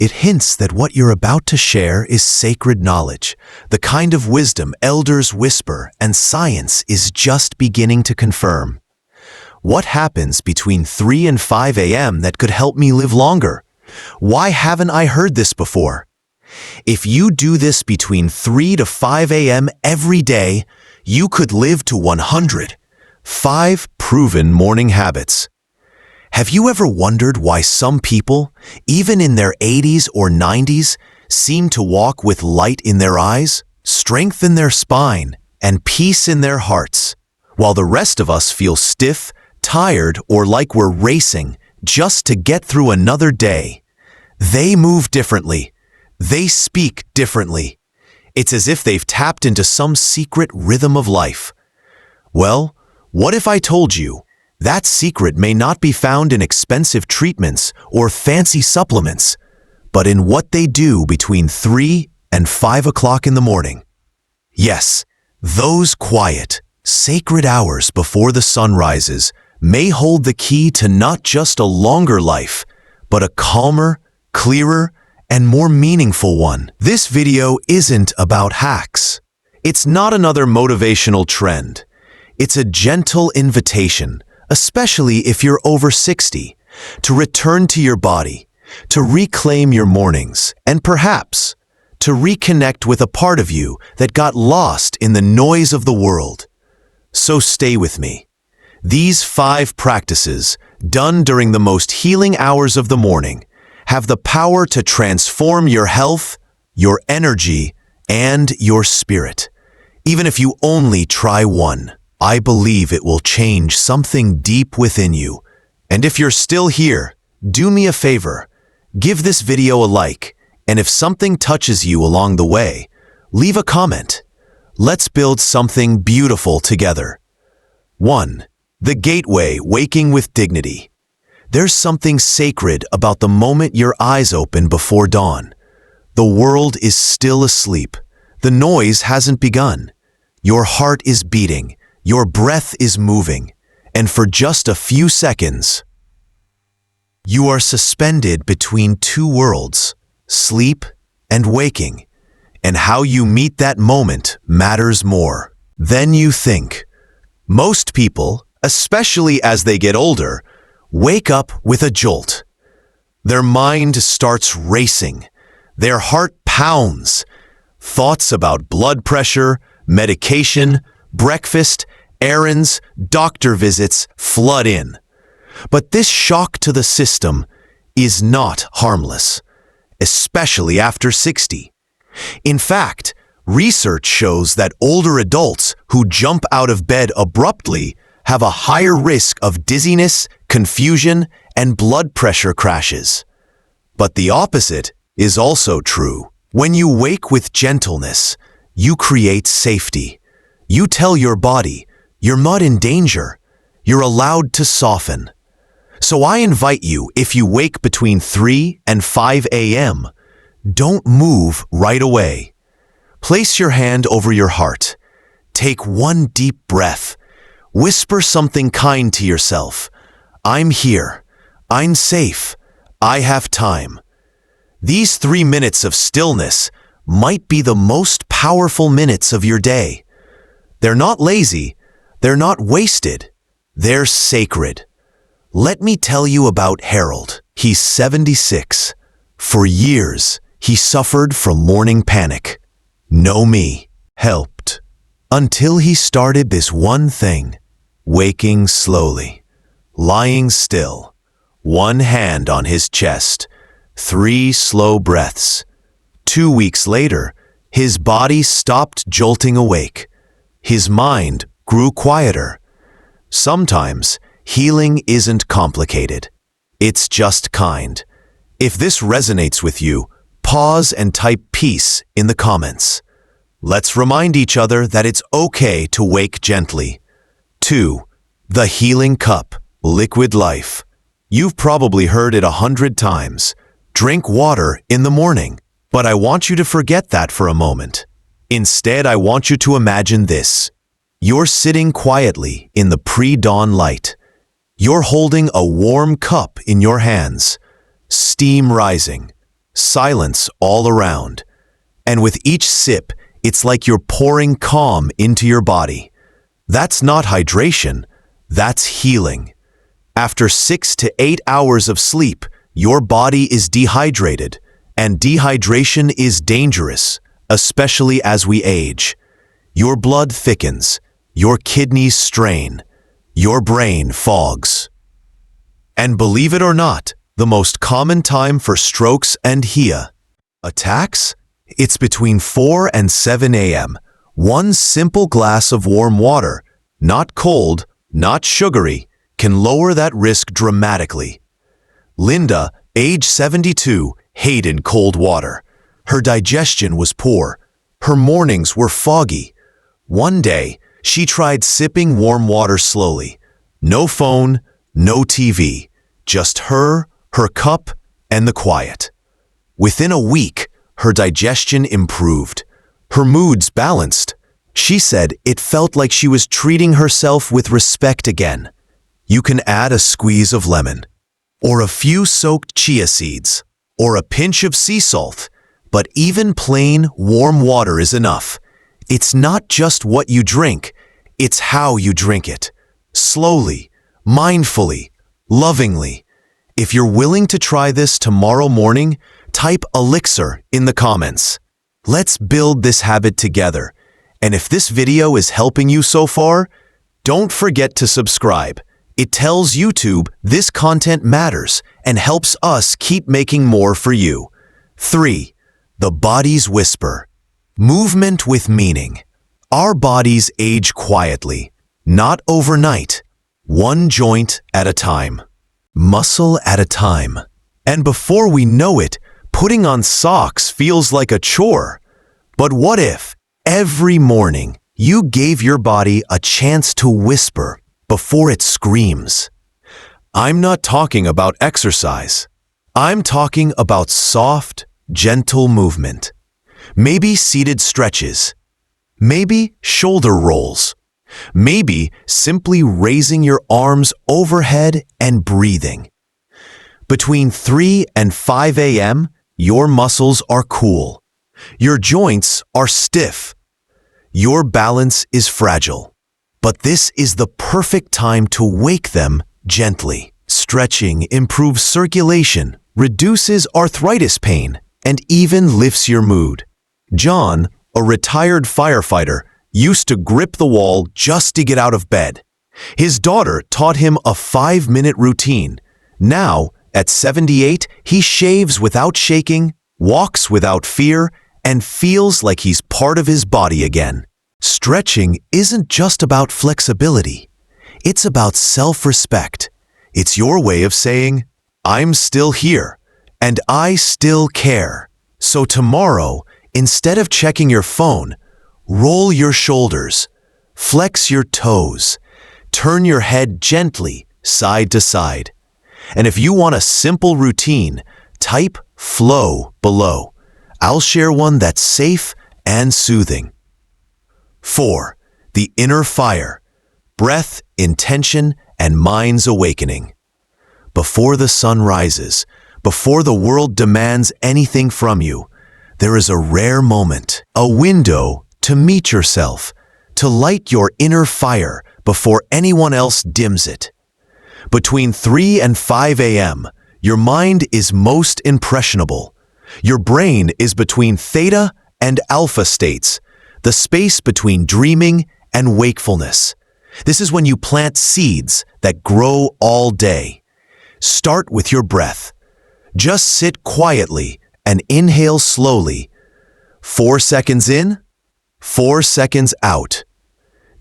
It hints that what you're about to share is sacred knowledge, the kind of wisdom elders whisper and science is just beginning to confirm. What happens between 3 and 5 a.m. that could help me live longer? Why haven't I heard this before? If you do this between 3 to 5 a.m. every day, you could live to 100. 5 proven morning habits. Have you ever wondered why some people, even in their 80s or 90s, seem to walk with light in their eyes, strength in their spine, and peace in their hearts, while the rest of us feel stiff, tired, or like we're racing just to get through another day? They move differently. They speak differently. It's as if they've tapped into some secret rhythm of life. Well, what if I told you that secret may not be found in expensive treatments or fancy supplements, but in what they do between 3 and 5 o'clock in the morning? Yes, those quiet, sacred hours before the sun rises may hold the key to not just a longer life, but a calmer, clearer, and more meaningful one. This video isn't about hacks. It's not another motivational trend. It's a gentle invitation, especially if you're over 60, to return to your body, to reclaim your mornings, and perhaps to reconnect with a part of you that got lost in the noise of the world. So stay with me. These 5 practices, done during the most healing hours of the morning, have the power to transform your health, your energy, and your spirit. Even if you only try one, I believe it will change something deep within you. And if you're still here, do me a favor. Give this video a like, and if something touches you along the way, leave a comment. Let's build something beautiful together. 1. The gateway, waking with dignity. There's something sacred about the moment your eyes open before dawn. The world is still asleep. The noise hasn't begun. Your heart is beating. Your breath is moving. And for just a few seconds, you are suspended between 2 worlds, sleep and waking. And how you meet that moment matters more than you think. Most people, especially as they get older, wake up with a jolt. Their mind starts racing. Their heart pounds. Thoughts about blood pressure, medication, breakfast, errands, doctor visits flood in. But this shock to the system is not harmless, especially after 60. In fact, research shows that older adults who jump out of bed abruptly have a higher risk of dizziness, confusion, and blood pressure crashes. But the opposite is also true. When you wake with gentleness, you create safety. You tell your body, you're not in danger. You're allowed to soften. So I invite you, if you wake between 3 and 5 a.m., don't move right away. Place your hand over your heart. Take one deep breath. Whisper something kind to yourself. I'm here. I'm safe. I have time. These 3 minutes of stillness might be the most powerful minutes of your day. They're not lazy. They're not wasted. They're sacred. Let me tell you about Harold. He's 76. For years, he suffered from morning panic. No me helped. Until he started this one thing. Waking slowly, lying still, one hand on his chest, 3 slow breaths. 2 weeks later, his body stopped jolting awake. His mind grew quieter. Sometimes, healing isn't complicated. It's just kind. If this resonates with you, pause and type peace in the comments. Let's remind each other that it's okay to wake gently. 2. The healing cup, liquid life. You've probably heard it 100 times. Drink water in the morning. But I want you to forget that for a moment. Instead, I want you to imagine this. You're sitting quietly in the pre-dawn light. You're holding a warm cup in your hands. Steam rising. silence all around. And with each sip, it's like you're pouring calm into your body. That's not hydration, that's healing. After 6 to 8 hours of sleep, your body is dehydrated, and dehydration is dangerous, especially as we age. Your blood thickens, your kidneys strain, your brain fogs. And believe it or not, the most common time for strokes and HIA attacks? It's between 4 and 7 a.m. One simple glass of warm water, not cold, not sugary, can lower that risk dramatically. Linda, age 72, hated cold water. Her digestion was poor. Her mornings were foggy. One day, she tried sipping warm water slowly. No phone, no TV, just her cup, and the quiet. Within a week, her digestion improved. Her moods balanced. She said it felt like she was treating herself with respect again. You can add a squeeze of lemon, or a few soaked chia seeds, or a pinch of sea salt, but even plain warm water is enough. It's not just what you drink, it's how you drink it. Slowly, mindfully, lovingly. If you're willing to try this tomorrow morning, type elixir in the comments. Let's build this habit together. And if this video is helping you so far, don't forget to subscribe. It tells YouTube this content matters and helps us keep making more for you. 3. The body's whisper. Movement with meaning. Our bodies age quietly, not overnight, one joint at a time, muscle at a time. And before we know it, putting on socks feels like a chore. But what if every morning you gave your body a chance to whisper before it screams? I'm not talking about exercise. I'm talking about soft, gentle movement. Maybe seated stretches. Maybe shoulder rolls. Maybe simply raising your arms overhead and breathing. Between 3 and 5 a.m., your muscles are cool. Your joints are stiff. Your balance is fragile. But this is the perfect time to wake them gently. Stretching improves circulation, reduces arthritis pain, and even lifts your mood. John, a retired firefighter, used to grip the wall just to get out of bed. His daughter taught him a 5-minute routine. Now, at 78, he shaves without shaking, walks without fear, and feels like he's part of his body again. Stretching isn't just about flexibility. It's about self-respect. It's your way of saying, I'm still here, and I still care. So tomorrow, instead of checking your phone, roll your shoulders, flex your toes, turn your head gently side to side. And if you want a simple routine, type flow below. I'll share one that's safe and soothing. 4. The inner fire. Breath, intention, and mind's awakening. Before the sun rises, before the world demands anything from you, there is a rare moment, a window to meet yourself, to light your inner fire before anyone else dims it. Between 3 and 5 a.m., your mind is most impressionable. Your brain is between theta and alpha states, the space between dreaming and wakefulness. This is when you plant seeds that grow all day. Start with your breath. Just sit quietly and inhale slowly. 4 seconds in, 4 seconds out.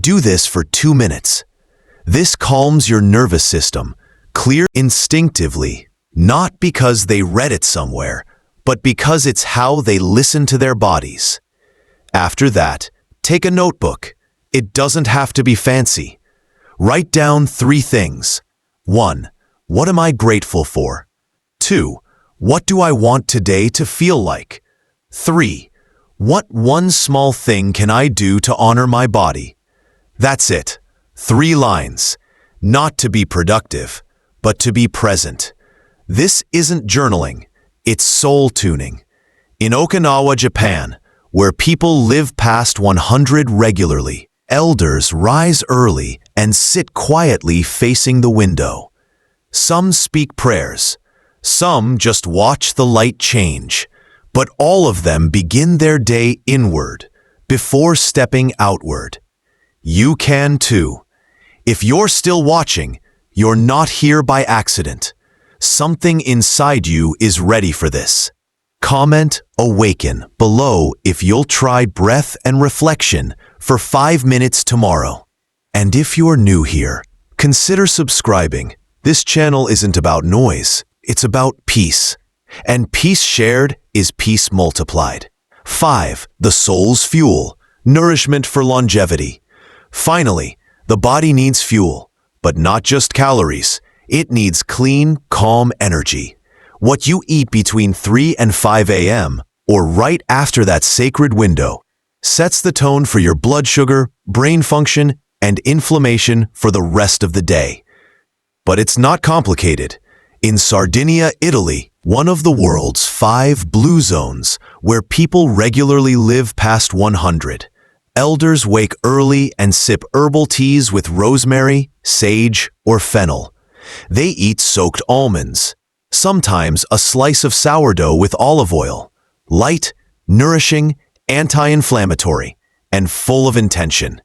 Do this for 2 minutes. This calms your nervous system, clear instinctively, not because they read it somewhere, but because it's how they listen to their bodies. After that, take a notebook. It doesn't have to be fancy. Write down 3 things. 1. What am I grateful for? 2. What do I want today to feel like? 3. What one small thing can I do to honor my body? That's it. 3 lines. Not to be productive, but to be present. This isn't journaling. It's soul tuning. In Okinawa, Japan, where people live past 100 regularly, elders rise early and sit quietly facing the window. Some speak prayers, some just watch the light change, but all of them begin their day inward before stepping outward. You can too. If you're still watching, you're not here by accident. Something inside you is ready for this. Comment "Awaken" below if you'll try breath and reflection for 5 minutes tomorrow. And if you're new here, consider subscribing. This channel isn't about noise, it's about peace. And peace shared is peace multiplied. 5. The soul's fuel, nourishment for longevity. Finally, the body needs fuel, but not just calories. It needs clean, calm energy. What you eat between 3 and 5 a.m., or right after that sacred window, sets the tone for your blood sugar, brain function, and inflammation for the rest of the day. But it's not complicated. In Sardinia, Italy, one of the world's 5 blue zones where people regularly live past 100, elders wake early and sip herbal teas with rosemary, sage, or fennel. They eat soaked almonds, sometimes a slice of sourdough with olive oil, light, nourishing, anti-inflammatory, and full of intention.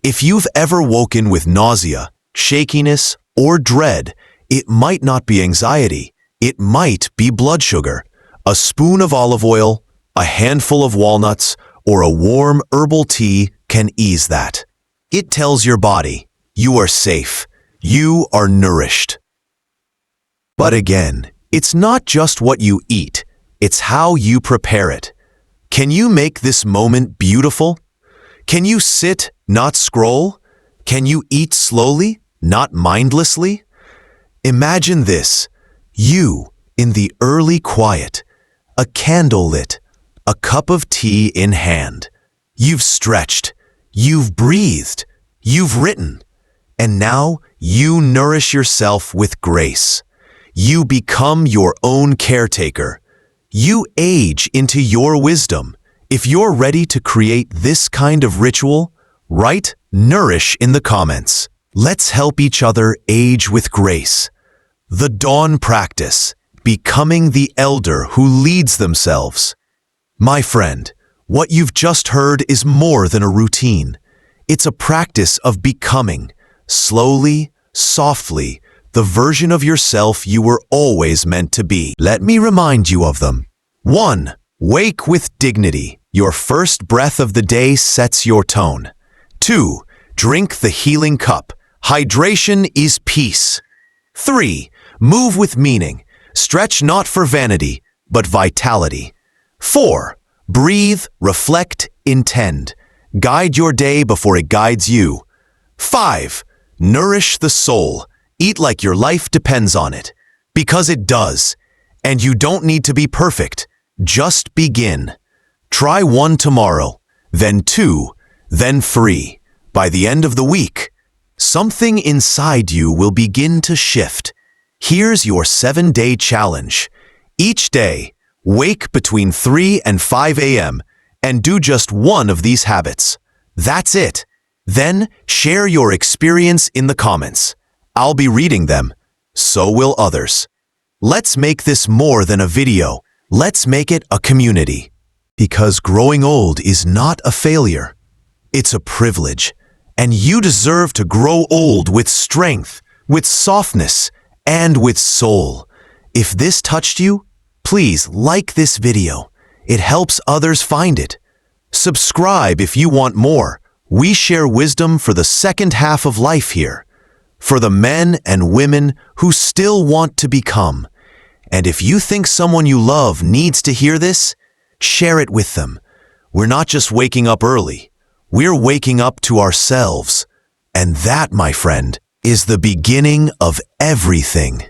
If you've ever woken with nausea, shakiness, or dread, it might not be anxiety, it might be blood sugar. A spoon of olive oil, a handful of walnuts, or a warm herbal tea can ease that. It tells your body, you are safe, you are nourished. But again, it's not just what you eat, it's how you prepare it. Can you make this moment beautiful? Can you sit, not scroll? Can you eat slowly, not mindlessly? Imagine this, you in the early quiet, a candle lit, a cup of tea in hand. You've stretched, you've breathed, you've written, and now you nourish yourself with grace. You become your own caretaker. You age into your wisdom. If you're ready to create this kind of ritual, write "nourish" in the comments. Let's help each other age with grace. The dawn practice, becoming the elder who leads themselves. My friend, what you've just heard is more than a routine. It's a practice of becoming, slowly, softly, the version of yourself you were always meant to be. Let me remind you of them. 1. Wake with dignity. Your first breath of the day sets your tone. 2. Drink the healing cup. Hydration is peace. 3. Move with meaning. Stretch not for vanity, but vitality. 4. Breathe, reflect, intend. Guide your day before it guides you. 5. Nourish the soul. Eat like your life depends on it. Because it does. And you don't need to be perfect. Just begin. Try 1 tomorrow, then 2, then 3. By the end of the week, something inside you will begin to shift. Here's your 7-day challenge. Each day, wake between 3 and 5 a.m. and do just one of these habits. That's it. Then share your experience in the comments. I'll be reading them. So will others. Let's make this more than a video. Let's make it a community. Because growing old is not a failure. It's a privilege. And you deserve to grow old with strength, with softness, and with soul. If this touched you, please like this video. It helps others find it. Subscribe if you want more. We share wisdom for the second half of life here. For the men and women who still want to become. And if you think someone you love needs to hear this, share it with them. We're not just waking up early. We're waking up to ourselves. And that, my friend, is the beginning of everything.